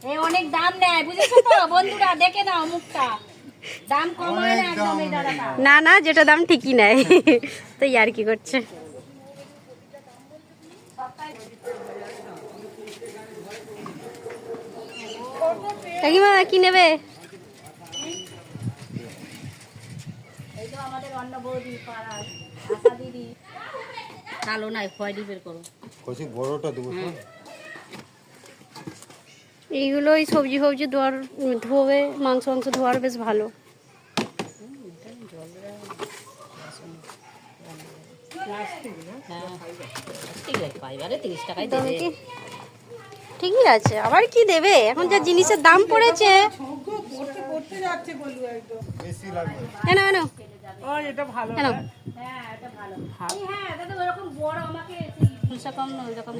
এই অনেক দাম নেয়, বুঝেছো তো বন্ধুরা, দেখে নাও মুখটা, দাম কমায় না একদম এই দাদাটা। না না, যেটা দাম ঠিকই নেয়। তো আর কি করছে। কাকিমা কি নেবে? এই তো আমাদের অন্য বৌদি পাড়ার আশা দিদি। কালো নাই, খয়েরি বের করো। বড়টা দেবো। এইগুলো ওই সবজি ফবজি ধোবে, মাংস মাংস ধোয়ার বেশ ভালো। ঠিকই আছে, আবার কি দেবে, এখন যা জিনিসের দাম পড়েছে। এনো এনো, এটা ভালো। এনো। হ্যাঁ এটা ভালো। হ্যাঁ দাদা ওরকম বড় আমাকে কম না, ওইরকম